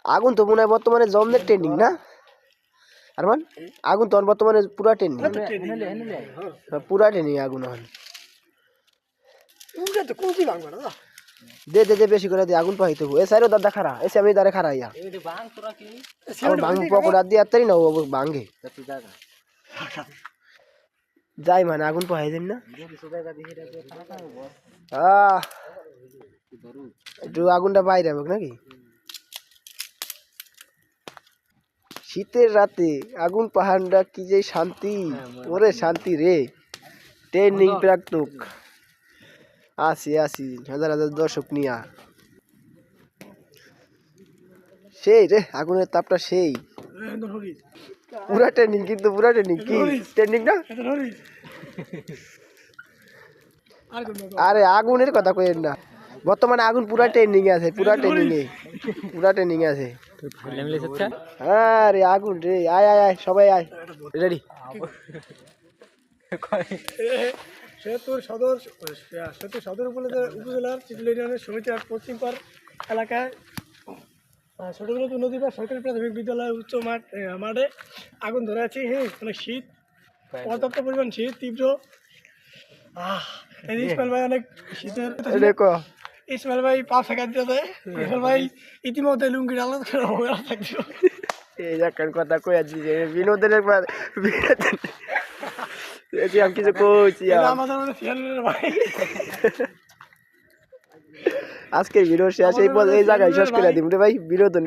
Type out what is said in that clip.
আগুন তো মনে হয় বর্তমানে জমদের ট্রেন্ডিং না আরমান আগুন তো বর্তমানে পুরা ট্রেন্ডিং পুরা ট্রেন্ডিং আগুন এখন দে দে দে বেশি করে দে আগুন পাইতে এ সাইরো দাদা খারা এসে আমি দাঁড়ে খারা ইয়া ভাঙ পকোড়া দিয়ে আত্তারি না ও ভাঙে যাই মানে আগুন পাই দেন না একটু আগুনটা বাইরে হবে নাকি শীতের রাতে আগুন পাহাড়টা কি যে শান্তি ওরে শান্তি রে ট্রেনিং প্রাক্তক আসি আসি হাজার হাজার দর্শক নিয়া সেই রে আগুনের তাপটা সেই পুরা ট্রেনিং কিন্তু পুরা ট্রেনিং কি ট্রেনিং না আরে আগুনের কথা কইেন না বর্তমানে আগুন পুরা ট্রেনিং আছে পুরা ট্রেনিং আছে আরে আগুন রে আয় আয় আয় সবাই আয় রেডি সদর উপজেলার চিটুল ইউনিয়নের সমিতি পশ্চিম পাড় এলাকায় ছোটগুলো নদী বা সরকারি প্রাথমিক বিদ্যালয় উচ্চ মাঠে আগুন ধরে আছে। হ্যাঁ অনেক শীত পর্যাপ্ত পরিমাণ শীত তীব্র ইসমাইল ভাই অনেক শীতের ইসমাইল ভাই পা ফেঁকা দিয়ে দেয়। ইসমাইল ভাই ইতিমধ্যে লুঙ্গির আলাদা থাকছিল এই একটা কথা কই আছি যে বিনোদনের আমি কিছু কইছি আমাদের ভাই আজকের ভিডিও শেষ এই জায়গায় শেষ করে দিব রে ভাই বিনোদন